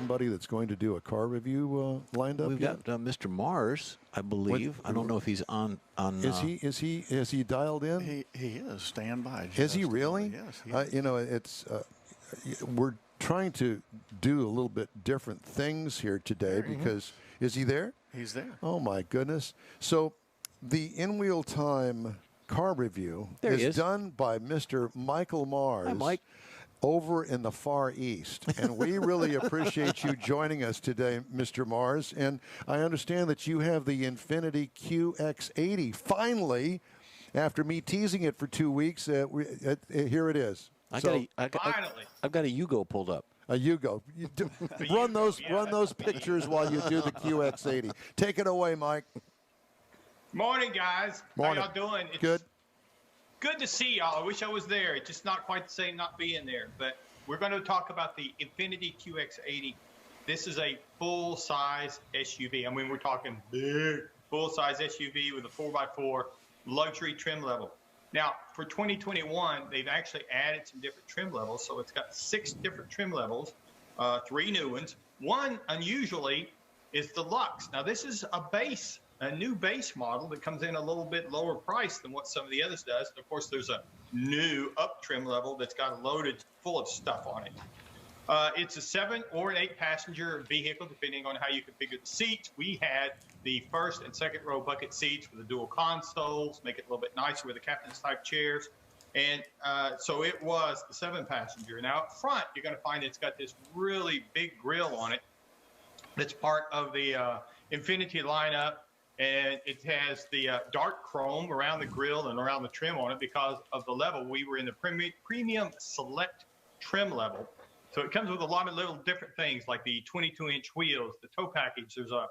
somebody that's going to do a car review lined up? We've got Mr. Mars, I believe. I don't know if he's on. Is he dialed in? He is. Stand by. Is he really? Yes. He is. You know, it's we're trying to do a little bit different things here today because is he there? He's there. Oh my goodness! So the in-wheel time car review is done by Mr. Michael Mars. Hi, Mike. Over in the Far East. And we really appreciate you joining us today, Mr. Mars. And I understand that you have the Infiniti QX80. Finally, after me teasing it for 2 weeks, here it is. I've got a Yugo pulled up. A Yugo. Run those pictures while you do the QX80. Take it away, Mike. Morning, guys. Morning. How y'all doing? It's good. Good to see y'all. I wish I was there. It's just not quite the same not being there. But we're going to talk about the Infiniti QX80. This is a full-size SUV. I mean, we're talking big full-size SUV with a 4x4 luxury trim level. Now, for 2021, they've actually added some different trim levels. So it's got 6 different trim levels, 3 new ones. One, unusually, is the Luxe. Now, this is a new base model that comes in a little bit lower price than what some of the others does. Of course, there's a new up trim level that's got loaded full of stuff on it. It's a 7 or an 8 passenger vehicle, depending on how you configure the seats. We had the first and second row bucket seats with the dual consoles, make it a little bit nicer with the captain's type chairs. And so it was the 7 passenger. Now up front, you're going to find it's got this really big grille on it. That's part of the Infiniti lineup. And it has the dark chrome around the grille and around the trim on it because of the level. We were in the premium select trim level. So it comes with a lot of little different things like the 22-inch wheels, the tow package. There's a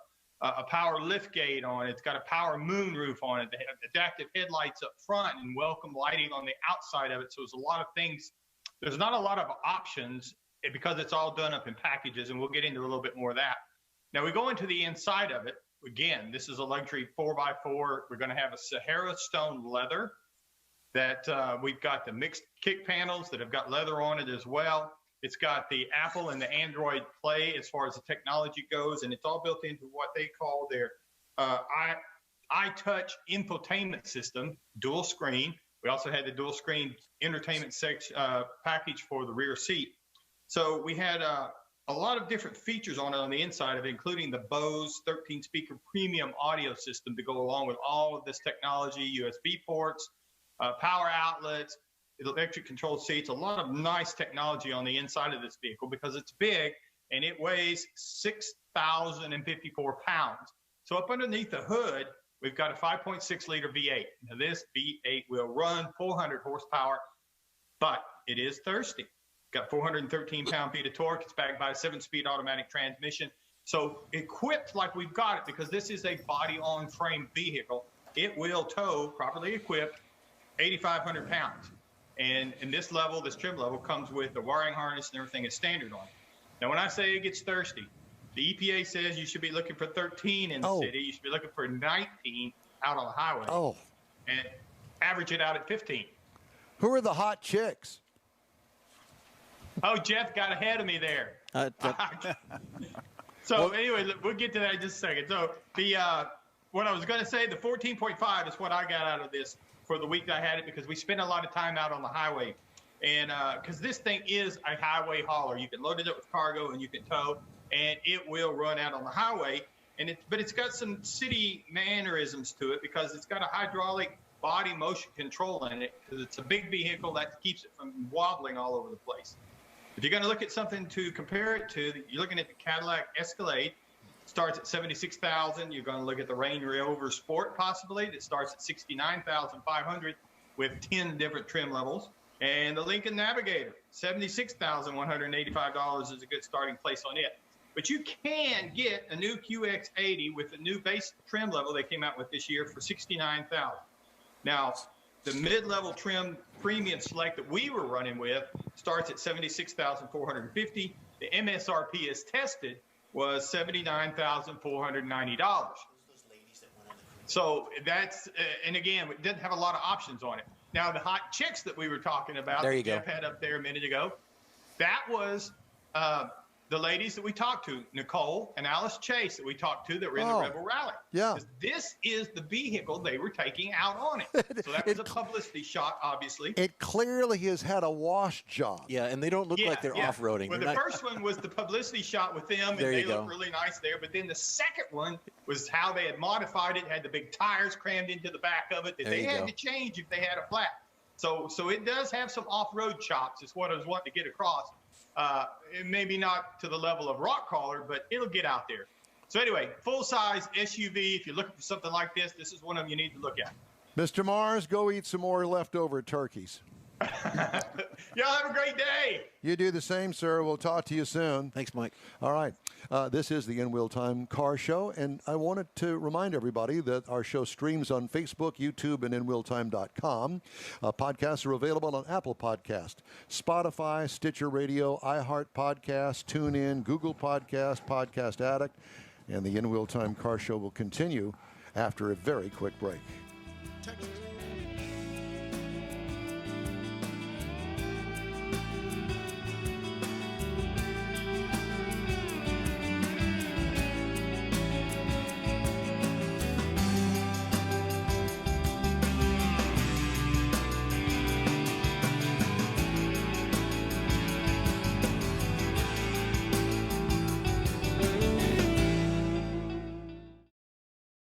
power lift gate on it. It's got a power moonroof on it. They have adaptive headlights up front and welcome lighting on the outside of it. So there's a lot of things. There's not a lot of options because it's all done up in packages, and we'll get into a little bit more of that. Now we go into the inside of it. Again, this is a luxury 4x4. We're going to have a Sahara stone leather that we've got the mixed kick panels that have got leather on it as well. It's got the Apple and the Android Play as far as the technology goes, and it's all built into what they call their iTouch infotainment system, dual screen. We also had the dual screen entertainment package for the rear seat. So we had a lot of different features on it on the inside of it, including the Bose 13-speaker premium audio system to go along with all of this technology, USB ports, power outlets, electric controlled seats, a lot of nice technology on the inside of this vehicle because it's big and it weighs 6,054 pounds. So up underneath the hood, we've got a 5.6-liter V8. Now this V8 will run 400 horsepower, but it is thirsty. Got 413 pound-feet of torque. It's backed by a 7-speed automatic transmission. So equipped like we've got it, because this is a body-on-frame vehicle, it will tow, properly equipped, 8,500 pounds. And in this level, this trim level, comes with the wiring harness and everything is standard on it. Now, when I say it gets thirsty, the EPA says you should be looking for 13 in the city. You should be looking for 19 out on the highway. And average it out at 15. Who are the hot chicks? Oh, Jeff got ahead of me there. So anyway, we'll get to that in just a second. So the what I was going to say, the 14.5 is what I got out of this for the week that I had it, because we spent a lot of time out on the highway. And because this thing is a highway hauler. You can load it up with cargo and you can tow, and it will run out on the highway. And but it's got some city mannerisms to it because it's got a hydraulic body motion control in it, because it's a big vehicle that keeps it from wobbling all over the place. If you're going to look at something to compare it to, you're looking at the Cadillac Escalade. Starts at $76,000. You're going to look at the Range Rover Sport possibly that starts at $69,500 with 10 different trim levels. And the Lincoln Navigator, $76,185 is a good starting place on it. But you can get a new QX80 with a new base trim level they came out with this year for $69,000. Now, the mid-level trim premium select that we were running with starts at $76,450. The MSRP as tested was $79,490. So that's, and again, it didn't have a lot of options on it. Now, the hot chicks that we were talking about, that Jeff had up there a minute ago, that was the ladies that we talked to, Nicole and Alice Chase, that we talked to that were in the Oh, Rebel Rally. yeah. 'Cause this is the vehicle they were taking out on it. So that was a publicity shot, obviously. It clearly has had a wash job. Yeah, and they don't look like they're off-roading. Well, They're the not- first one was the publicity shot with them, and There they you looked go. really nice there. But then the second one was how they had modified it, had the big tires crammed into the back of it that There they you had go. to change if they had a flat. So it does have some off-road chops, is what I was wanting to get across. Maybe not to the level of rock crawler, but it'll get out there. So anyway, full-size SUV. If you're looking for something like this, this is one of them you need to look at. Mr. Mars, go eat some more leftover turkeys. Y'all have a great day. You do the same, sir. We'll talk to you soon. Thanks, Mike. All right. This is the In Wheel Time Car Show, and I wanted to remind everybody that our show streams on Facebook, YouTube, and InWheelTime.com. Podcasts are available on Apple Podcast, Spotify, Stitcher Radio, iHeart Podcast, TuneIn, Google Podcast, Podcast Addict, and the In Wheel Time Car Show will continue after a very quick break. Texas.